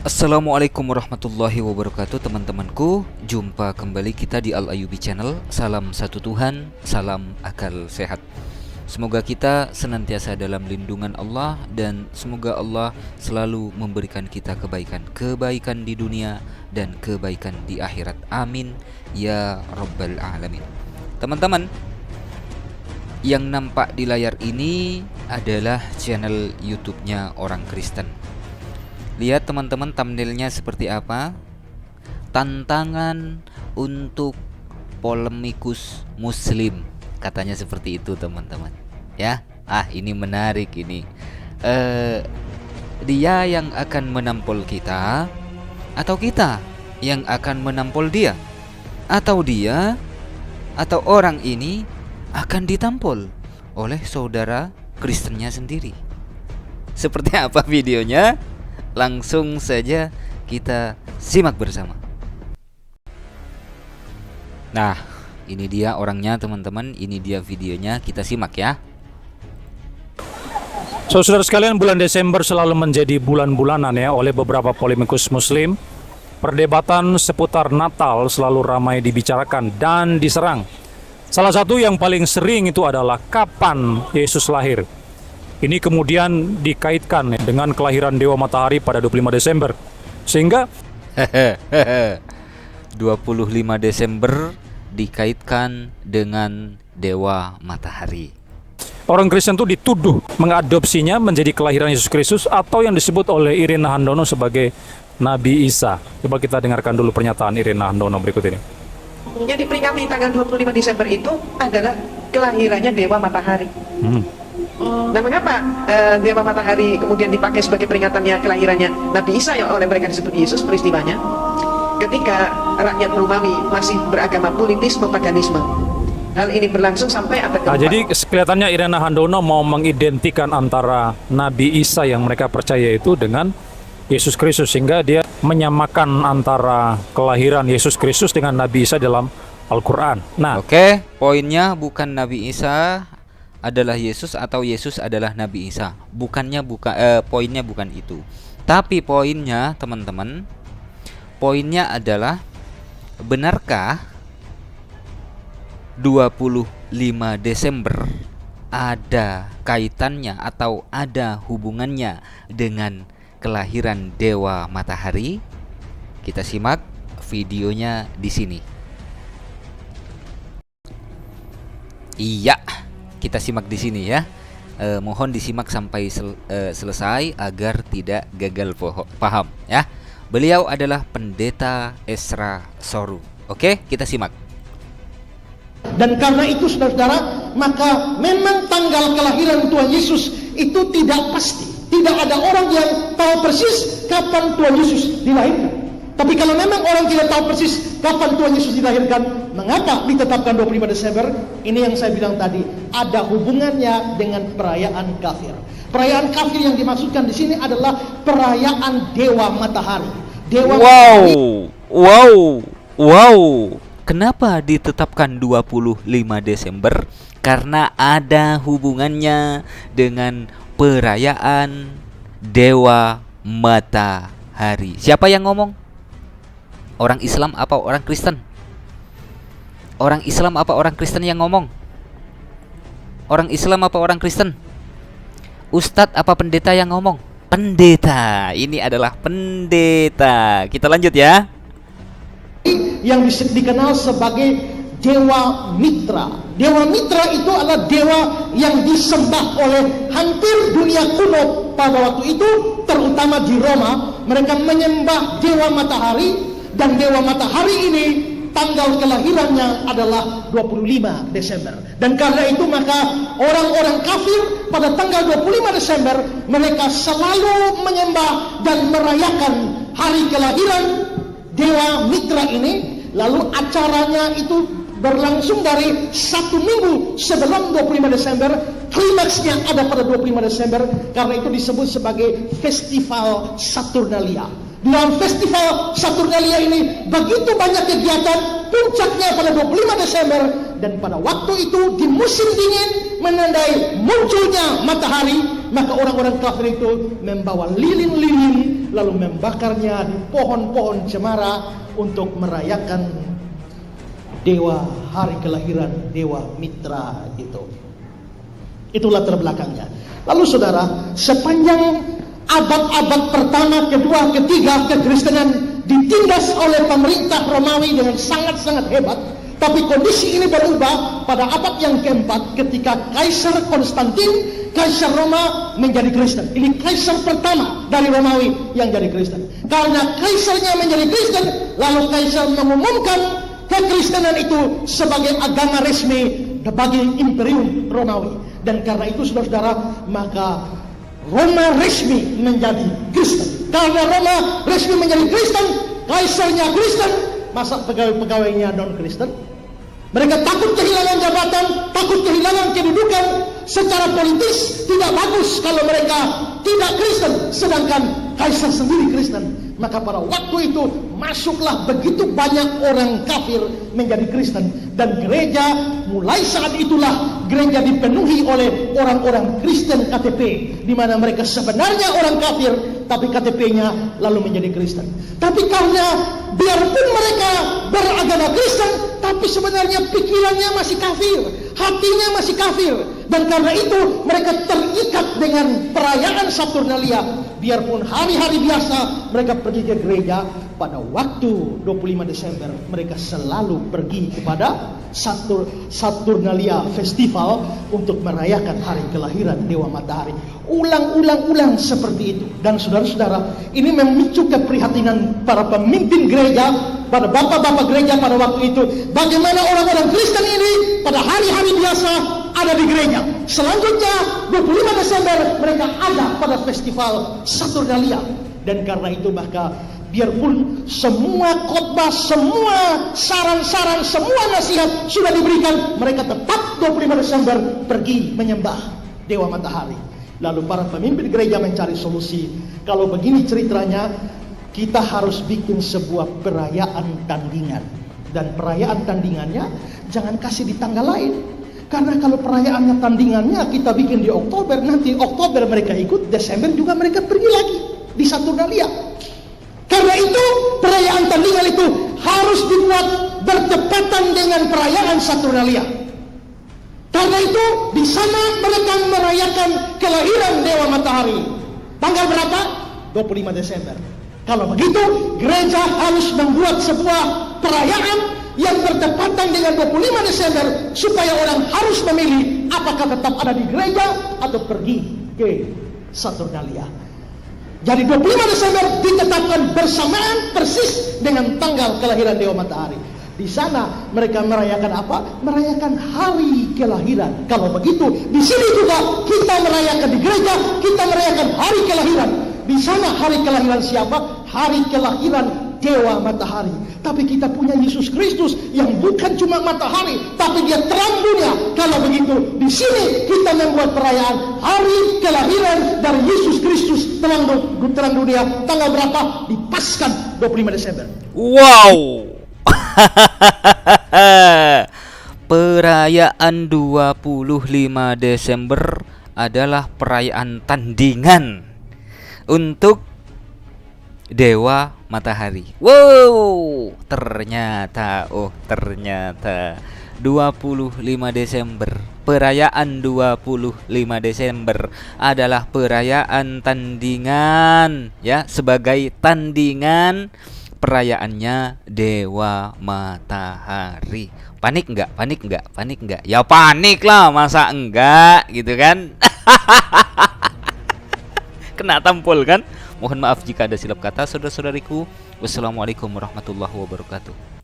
Assalamualaikum warahmatullahi wabarakatuh, teman-temanku. Jumpa kembali kita di Al-Ayubi Channel. Salam satu Tuhan, salam akal sehat. Semoga kita senantiasa dalam lindungan Allah, dan semoga Allah selalu memberikan kita kebaikan di dunia dan kebaikan di akhirat. Amin ya rabbal alamin. Teman-teman, yang nampak di layar ini adalah channel YouTube-nya orang Kristen. Lihat teman-teman, thumbnailnya seperti apa? Tantangan untuk polemikus muslim, katanya seperti itu teman-teman. Ya, ini menarik ini. Dia yang akan menampol kita, atau kita yang akan menampol dia, atau dia atau orang ini akan ditampol oleh saudara Kristennya sendiri. Seperti apa videonya? Langsung saja kita simak bersama. Nah, ini dia orangnya teman-teman, ini dia videonya, kita simak ya. Saudara sekalian, bulan Desember selalu menjadi bulan-bulanan ya oleh beberapa polemikus muslim. Perdebatan seputar Natal selalu ramai dibicarakan dan diserang. Salah satu yang paling sering itu adalah kapan Yesus lahir. Ini kemudian dikaitkan dengan kelahiran Dewa Matahari pada 25 Desember. Sehingga 25 Desember dikaitkan dengan Dewa Matahari. orang Kristen itu dituduh mengadopsinya menjadi kelahiran Yesus Kristus, atau yang disebut oleh Irina Handono sebagai Nabi Isa. Coba kita dengarkan dulu pernyataan Irina Handono berikut ini. Yang diperingati tanggal 25 Desember itu adalah kelahirannya Dewa Matahari. Nah, mengapa Dewa Matahari kemudian dipakai sebagai peringatannya kelahirannya Nabi Isa yang oleh mereka disebut Yesus? Peristiwanya ketika rakyat Romawi masih beragama politisme paganisme. Hal ini berlangsung sampai abad ke-4. Jadi kelihatannya Irina Handono mau mengidentikan antara Nabi Isa yang mereka percaya itu dengan Yesus Kristus, sehingga dia menyamakan antara kelahiran Yesus Kristus dengan Nabi Isa dalam Al-Quran. Nah, Oke, poinnya bukan Nabi Isa adalah Yesus atau Yesus adalah Nabi Isa. Poinnya bukan itu. Tapi poinnya teman-teman, poinnya adalah benarkah 25 Desember ada kaitannya atau ada hubungannya dengan kelahiran Dewa Matahari? Kita simak videonya di sini. Iya, kita simak di sini ya. Mohon disimak sampai selesai agar tidak gagal paham ya. Beliau adalah Pendeta Esra Soru. Oke, kita simak. Dan karena itu saudara-saudara, maka memang tanggal kelahiran Tuhan Yesus itu tidak pasti. Tidak ada orang yang tahu persis kapan Tuhan Yesus dilahirkan. Tapi kalau memang orang tidak tahu persis kapan Tuhan Yesus dilahirkan, mengapa ditetapkan 25 Desember? Ini yang saya bilang tadi, ada hubungannya dengan perayaan kafir. Perayaan kafir yang dimaksudkan di sini adalah perayaan Dewa Matahari. Wow. Kenapa ditetapkan 25 Desember? Karena ada hubungannya dengan perayaan Dewa Matahari. Siapa yang ngomong? Orang Islam apa orang Kristen? Orang Islam apa orang Kristen yang ngomong? Orang Islam apa orang Kristen? Ustadz apa pendeta yang ngomong? Pendeta. Ini adalah pendeta. Kita lanjut ya. Yang dikenal sebagai Dewa Mitra. Dewa Mitra itu adalah dewa yang disembah oleh hampir dunia kuno pada waktu itu, terutama di Roma. Mereka menyembah Dewa Matahari, dan Dewa Matahari ini tanggal kelahirannya adalah 25 Desember. Dan karena itu maka orang-orang kafir pada tanggal 25 Desember mereka selalu menyembah dan merayakan hari kelahiran Dewa Mitra ini. Lalu acaranya itu berlangsung dari 1 minggu sebelum 25 Desember. Klimaksnya ada pada 25 Desember. Karena itu disebut sebagai Festival Saturnalia. Dalam Festival Saturnalia ini begitu banyak kegiatan. Puncaknya pada 25 Desember. Dan pada waktu itu di musim dingin menandai munculnya matahari, maka orang-orang kafir itu membawa lilin-lilin lalu membakarnya di pohon-pohon cemara untuk merayakan dewa hari kelahiran Dewa Mitra itu. Itulah latar belakangnya. Lalu saudara, sepanjang abad-abad pertama, kedua, ketiga, kekristenan ditindas oleh pemerintah Romawi dengan sangat-sangat hebat. Tapi kondisi ini berubah pada abad yang keempat ketika Kaisar Konstantin, Kaisar Roma menjadi Kristen. Ini Kaisar pertama dari Romawi yang jadi Kristen. Karena Kaisarnya menjadi Kristen, lalu Kaisar mengumumkan kekristenan itu sebagai agama resmi bagi Imperium Romawi. Dan karena itu saudara-saudara, maka Roma resmi menjadi Kristen. Karena Roma resmi menjadi Kristen, Kaisarnya Kristen, masa pegawai-pegawainya non-Kristen? Mereka takut kehilangan jabatan, takut kehilangan kedudukan. Secara politis tidak bagus kalau mereka tidak Kristen, sedangkan Kaisar sendiri Kristen. Maka pada waktu itu masuklah begitu banyak orang kafir menjadi Kristen. Dan gereja mulai saat itulah gereja dipenuhi oleh orang-orang Kristen KTP, di mana mereka sebenarnya orang kafir, tapi KTP-nya lalu menjadi Kristen. Tapi karena biarpun mereka beragama Kristen, tapi sebenarnya pikirannya masih kafir, hatinya masih kafir. Dan karena itu mereka terikat dengan perayaan Saturnalia. Biarpun hari-hari biasa mereka pergi ke gereja, pada waktu 25 Desember mereka selalu pergi kepada Saturnalia Festival untuk merayakan hari kelahiran Dewa Matahari. Ulang seperti itu. Dan saudara-saudara, ini memicu keprihatinan para pemimpin gereja, pada bapak-bapak gereja pada waktu itu. Bagaimana orang-orang Kristen ini pada hari-hari biasa ada di gereja. Selanjutnya 25 Desember mereka ada pada festival Saturnalia. Dan karena itu maka biarpun semua khotbah, semua saran-saran, semua nasihat sudah diberikan, mereka tetap 25 Desember pergi menyembah Dewa Matahari. Lalu para pemimpin gereja mencari solusi. Kalau begini ceritanya, kita harus bikin sebuah perayaan tandingan. Dan perayaan tandingannya jangan kasih di tanggal lain. Karena kalau perayaannya tandingannya kita bikin di Oktober, nanti Oktober mereka ikut, Desember juga mereka pergi lagi di Saturnalia. Karena itu perayaan tandingan itu harus dibuat bertepatan dengan perayaan Saturnalia. Karena itu di sana mereka merayakan kelahiran Dewa Matahari. Tanggal berapa? 25 Desember. Kalau begitu, gereja harus membuat sebuah perayaan yang bertepatan dengan 25 Desember supaya orang harus memilih apakah tetap ada di gereja atau pergi ke Saturnalia. Jadi 25 Desember ditetapkan bersamaan persis dengan tanggal kelahiran Dewa Matahari. Di sana mereka merayakan apa? Merayakan hari kelahiran. Kalau begitu, di sini juga kita merayakan di gereja, kita merayakan hari kelahiran. Di sana hari kelahiran siapa? Hari kelahiran Dewa Matahari. Tapi kita punya Yesus Kristus yang bukan cuma matahari, tapi dia terang dunia. Kalau begitu, di sini kita membuat perayaan hari kelahiran dari Yesus Kristus terang dunia. Tanggal berapa? Dipaskan 25 Desember. Wow. Perayaan 25 Desember adalah perayaan tandingan untuk Dewa Matahari. Wow, ternyata 25 Desember, perayaan 25 Desember adalah perayaan tandingan, ya, sebagai tandingan perayaannya Dewa Matahari. Panik enggak? Ya panik lah, masa enggak gitu kan? Kena tampol kan? Mohon maaf jika ada silap kata, saudara-saudariku. Wassalamualaikum warahmatullahi wabarakatuh.